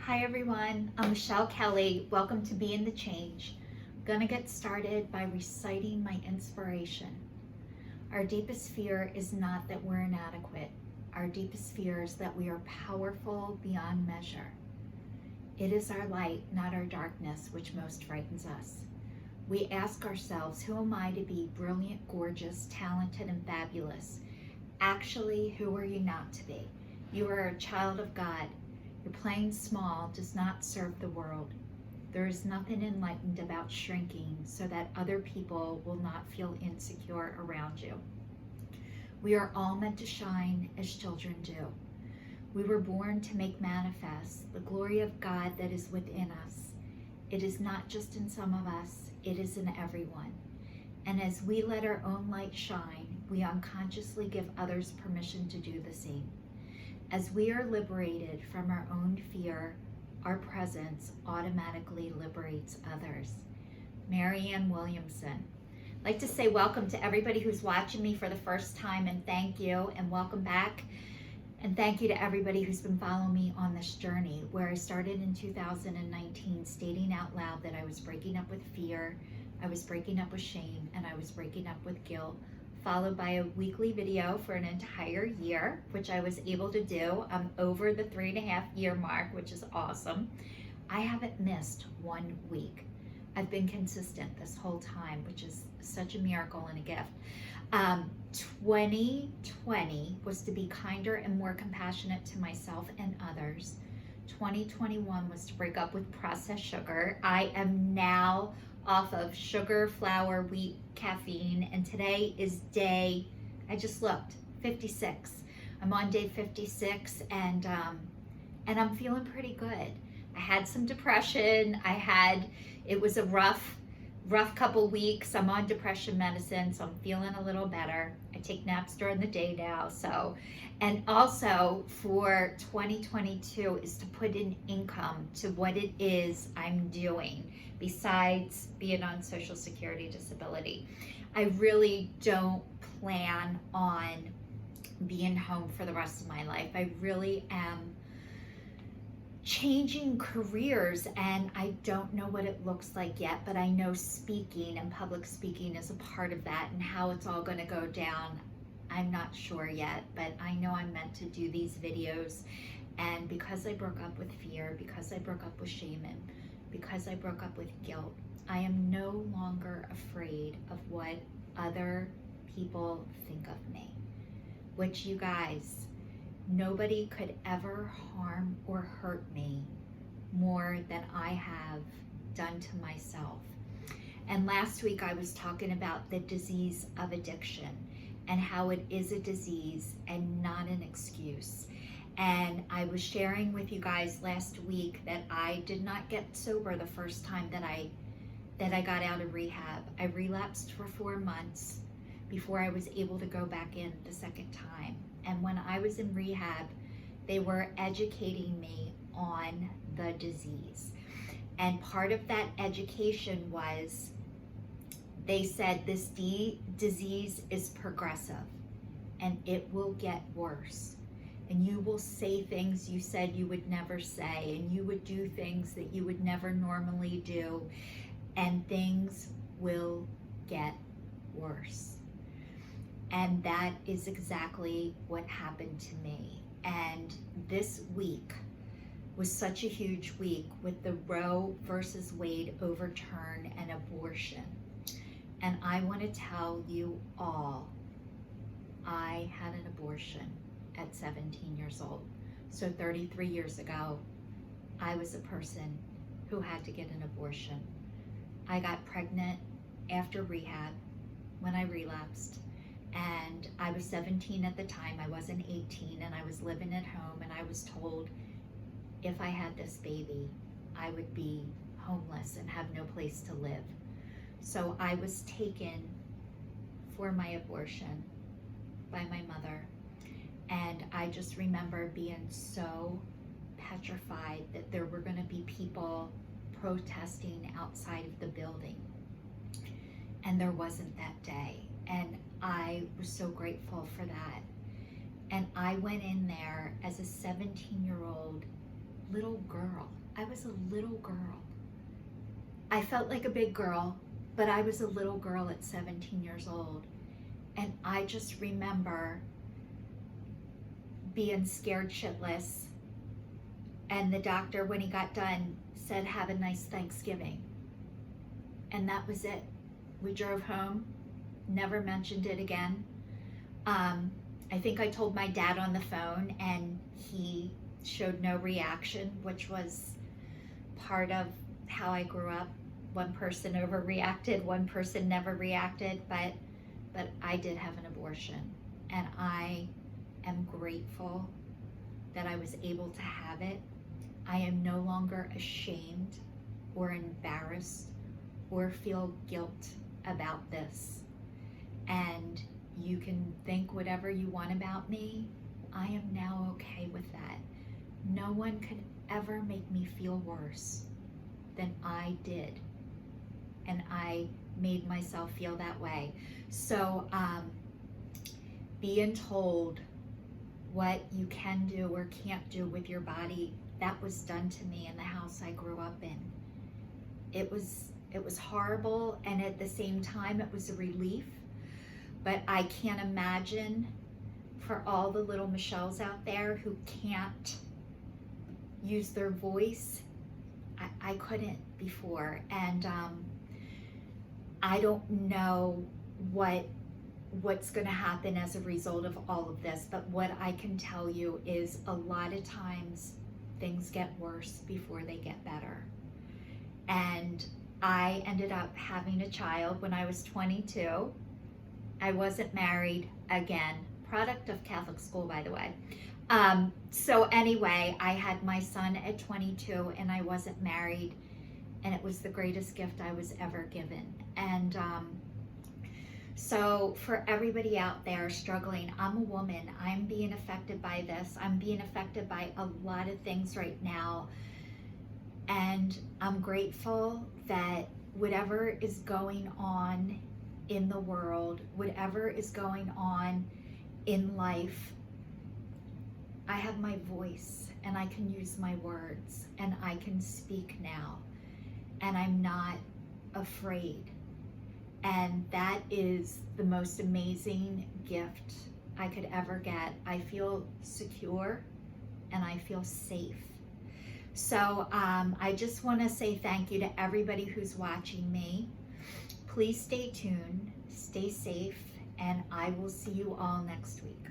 Hi everyone, I'm Michelle Kelly. Welcome to Be in the Change. I'm gonna get started by reciting my inspiration. Our deepest fear is not that we're inadequate. Our deepest fear is that we are powerful beyond measure. It is our light, not our darkness, which most frightens us. We ask ourselves, who am I to be brilliant, gorgeous, talented, and fabulous? Actually, who are you not to be? You are a child of God. Your playing small does not serve the world. There is nothing enlightened about shrinking so that other people will not feel insecure around you. We are all meant to shine as children do. We were born to make manifest the glory of God that is within us. It is not just in some of us, it is in everyone. And as we let our own light shine, we unconsciously give others permission to do the same. As we are liberated from our own fear, our presence automatically liberates others. Marianne Williamson. I'd like to say welcome to everybody who's watching me for the first time, and thank you, and welcome back. And thank you to everybody who's been following me on this journey, where I started in 2019 stating out loud that I was breaking up with fear, I was breaking up with shame, and I was breaking up with guilt, followed by a weekly video for an entire year, which I was able to do. I'm over the 3.5-year mark, which is awesome. I haven't missed 1 week. I've been consistent this whole time, which is such a miracle and a gift. 2020 was to be kinder and more compassionate to myself and others. 2021 was to break up with processed sugar. I am now off of sugar, flour, wheat, caffeine, and today is day, I just looked, 56. I'm on day 56, and I'm feeling pretty good. I had some depression. It was a rough couple weeks. I'm on depression medicine, so I'm feeling a little better. I take naps during the day now, and also for 2022 is to put in income to what it is I'm doing besides being on Social Security disability. I really don't plan on being home for the rest of my life. I really am changing careers, and I don't know what it looks like yet, but I know speaking and public speaking is a part of that, and how it's all going to go down, I'm not sure yet, but I know I'm meant to do these videos. And because I broke up with fear, because I broke up with shame, and because I broke up with guilt, I am no longer afraid of what other people think of me, which, you guys, nobody could ever harm or hurt me more than I have done to myself. And last week I was talking about the disease of addiction and how it is a disease and not an excuse. And I was sharing with you guys last week that I did not get sober the first time that I got out of rehab. I relapsed for 4 months before I was able to go back in the second time. And when I was in rehab, they were educating me on the disease. And part of that education was, they said this disease is progressive and it will get worse. And you will say things you said you would never say, and you would do things that you would never normally do, and things will get worse. And that is exactly what happened to me. And this week was such a huge week with the Roe versus Wade overturn and abortion. And I want to tell you all, I had an abortion at 17 years old. So 33 years ago, I was a person who had to get an abortion. I got pregnant after rehab when I relapsed, and I was 17 at the time. I wasn't 18, and I was living at home, and I was told if I had this baby, I would be homeless and have no place to live. So I was taken for my abortion by my mother. And I just remember being so petrified that there were going to be people protesting outside of the building. And there wasn't that day. And I was so grateful for that. And I went in there as a 17-year-old little girl. I was a little girl. I felt like a big girl, but I was a little girl at 17 years old. And I just remember being scared shitless. And the doctor, when he got done, said, "Have a nice Thanksgiving." And that was it. We drove home, never mentioned it again. I think I told my dad on the phone, and he showed no reaction, which was part of how I grew up. One person overreacted, one person never reacted, but I did have an abortion, and I am grateful that I was able to have it. I am no longer ashamed or embarrassed or feel guilt about this. And you can think whatever you want about me. I am now okay with that. No one could ever make me feel worse than I did. And I made myself feel that way. So being told what you can do or can't do with your body, that was done to me in the house I grew up in. It was horrible, and at the same time it was a relief. But I can't imagine for all the little Michelles out there who can't use their voice. I couldn't before, and I don't know what's going to happen as a result of all of this, but what I can tell you is a lot of times things get worse before they get better. And I ended up having a child when I was 22. I wasn't married again, product of Catholic school, by the way. So anyway, I had my son at 22, and I wasn't married, and it was the greatest gift I was ever given. And so for everybody out there struggling, I'm a woman. I'm being affected by this. I'm being affected by a lot of things right now. And I'm grateful that whatever is going on in the world, whatever is going on in life, I have my voice, and I can use my words, and I can speak now, and I'm not afraid. And that is the most amazing gift I could ever get. I feel secure, and I feel safe. So I just want to say thank you to everybody who's watching me. Please stay tuned, stay safe, and I will see you all next week.